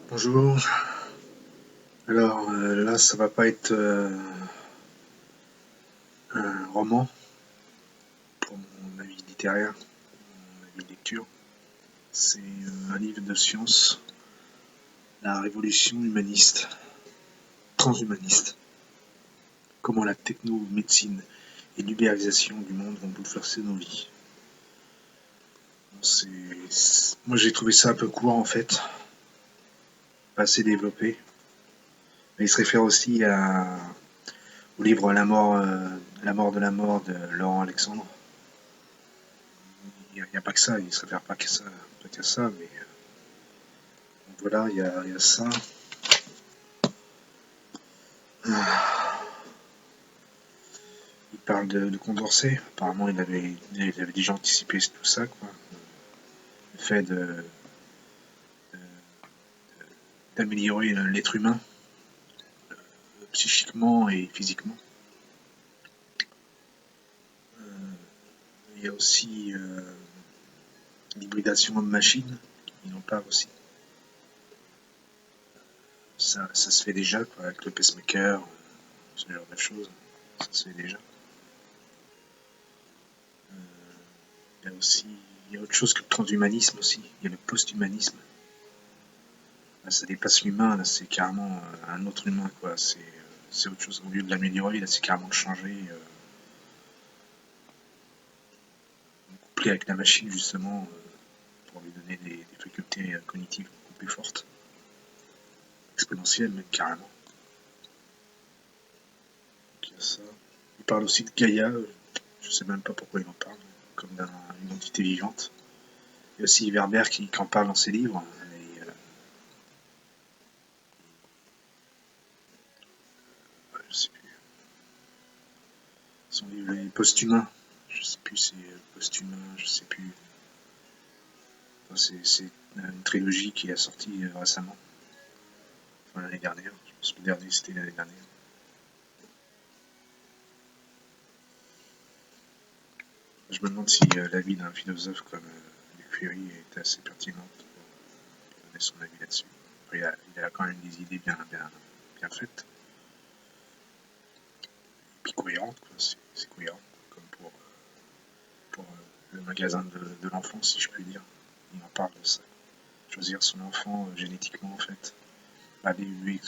Bonjour. Alors là, ça va pas être un roman pour mon avis littéraire, mon avis de lecture. C'est un livre de science, la révolution humaniste, transhumaniste. Comment la techno-médecine et l'ubérisation du monde vont bouleverser nos vies. Moi, j'ai trouvé ça un peu court en fait, pas assez développé. Mais il se réfère aussi au livre La mort de la mort de Laurent Alexandre. Il n'y a pas que ça, il se réfère pas qu'à ça, mais donc voilà, il y a ça. Il parle de Condorcet. Apparemment, il avait déjà anticipé tout ça, quoi. Le fait d'améliorer l'être humain, psychiquement et physiquement. Il y a aussi l'hybridation homme-machine, il en parle aussi. Ça se fait déjà, quoi, avec le pacemaker, ce genre de choses. Ça se fait déjà. Il y a aussi il y a autre chose que le transhumanisme aussi. Il y a le post-humanisme. Là, ça dépasse l'humain, là, c'est carrément un autre humain, quoi. C'est autre chose. Au lieu de l'améliorer, là, c'est carrément de changer, coupler avec la machine, justement, pour lui donner des facultés cognitives beaucoup plus fortes, exponentielles, même carrément. Donc, il y a ça. Il parle aussi de Gaïa, je sais même pas pourquoi il en parle, comme d'une entité vivante. Il y a aussi Werber qui en parle dans ses livres. Et, je sais plus. Son livre est post-humain. Je sais plus, c'est post-humain, je sais plus. Enfin, c'est une trilogie qui est sortie récemment. Enfin, l'année dernière. Je pense que le dernier c'était l'année dernière. Je me demande si l'avis d'un philosophe comme Luc Ferry est assez pertinente pour donner son avis là-dessus. Enfin, il a quand même des idées bien faites. Et puis cohérentes, quoi. C'est cohérent. Comme pour le magasin de l'enfant, si je puis dire. Il en parle de ça. Choisir son enfant génétiquement, en fait. Bah, lui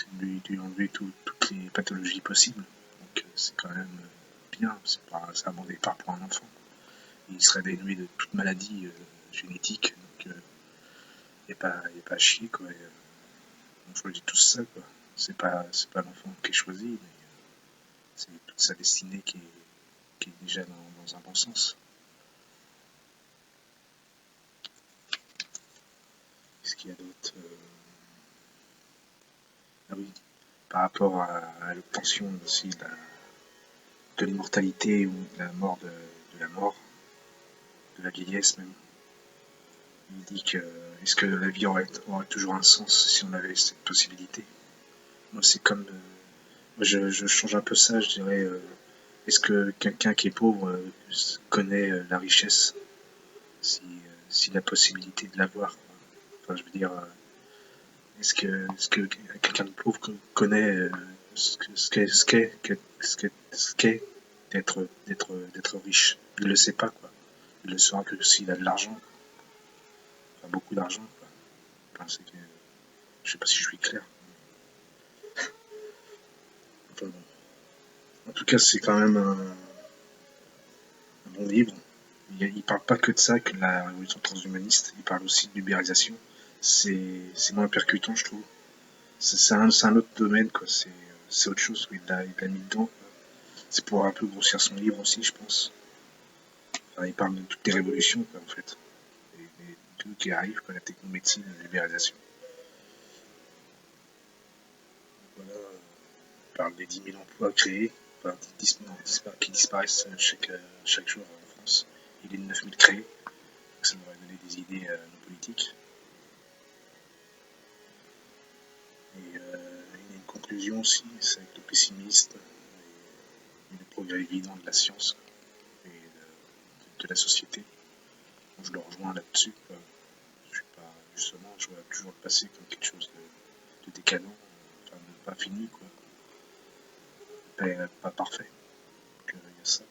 enlever toutes les pathologies possibles. Donc c'est quand même bien. C'est un bon départ pour un enfant. Il serait dénué de toute maladie génétique. Donc il n'y a pas à chier, quoi. On choisit tous ça, quoi. C'est pas l'enfant qui est choisi, mais c'est toute sa destinée qui est déjà dans un bon sens. Qu'est-ce qu'il y a d'autre Ah oui, par rapport à l'obtention aussi de l'immortalité ou de la mort de la mort, de la vieillesse même. Il dit que est-ce que la vie aurait toujours un sens si on avait cette possibilité. Moi, c'est comme je change un peu ça, je dirais est-ce que quelqu'un qui est pauvre connaît la richesse si la possibilité de l'avoir. Enfin, je veux dire, est-ce que quelqu'un de pauvre connaît ce qu'est d'être riche. Il ne le sait pas, quoi. Il le saura que s'il a de l'argent, enfin beaucoup d'argent, quoi. Enfin, je sais pas si je suis clair. Enfin, bon. En tout cas, c'est quand même un bon livre. Il parle pas que de ça, que de la révolution transhumaniste. Il parle aussi de l'ubérisation. C'est moins percutant, je trouve. C'est un autre domaine, quoi. C'est autre chose. Il l'a mis dedans. C'est pour un peu grossir son livre aussi, je pense. Enfin, il parle de toutes les révolutions, quoi, en fait. Et tout qui arrive, quoi, la technomédecine, la libéralisation. Voilà. Il parle des 10 000 emplois créés, enfin, qui disparaissent chaque jour en France. Il est de 9 000 créés. Donc ça devrait donner des idées à nos politiques. Et il y a une conclusion aussi, c'est avec le pessimisme et le progrès évident de la science et de la société. Donc je le rejoins là-dessus. Je suis pas, justement, je vois toujours le passé comme quelque chose de décadent, enfin de pas fini, quoi. Pas parfait. Donc il y a ça.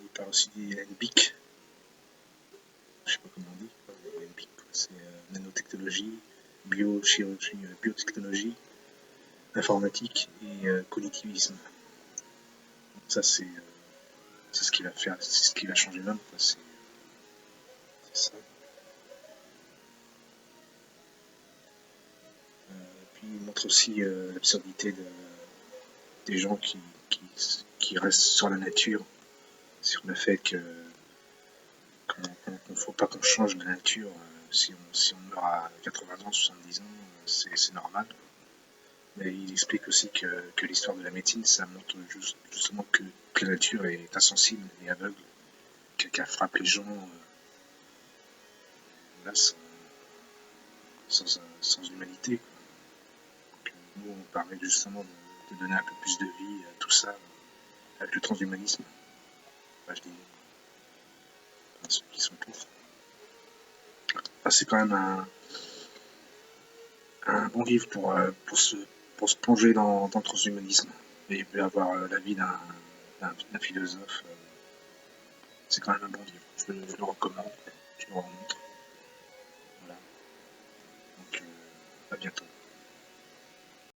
Il parle aussi des NBIC, je sais pas comment on dit, quoi, les NBIC, c'est nanotechnologie, biochirurgie, biotechnologie, informatique et cognitivisme. Donc ça c'est ce qui va faire, c'est ce qui va changer l'homme, quoi. C'est ça. Puis il montre aussi l'absurdité des gens qui restent sur la nature, sur le fait qu'il ne faut pas qu'on change de nature. Si on meurt à 80 ans, 70 ans, c'est normal. Mais il explique aussi que l'histoire de la médecine, ça montre justement que la nature est insensible et aveugle, qu'elle frappe les gens là sans humanité, quoi. Donc, nous, on parlait justement de donner un peu plus de vie à tout ça, avec le transhumanisme. Enfin, je dis à ceux qui sont pour. Enfin, c'est quand même un bon livre pour se plonger dans le transhumanisme et avoir l'avis d'un philosophe. C'est quand même un bon livre. Je le recommande. Je le remonte. Voilà. Donc, à bientôt.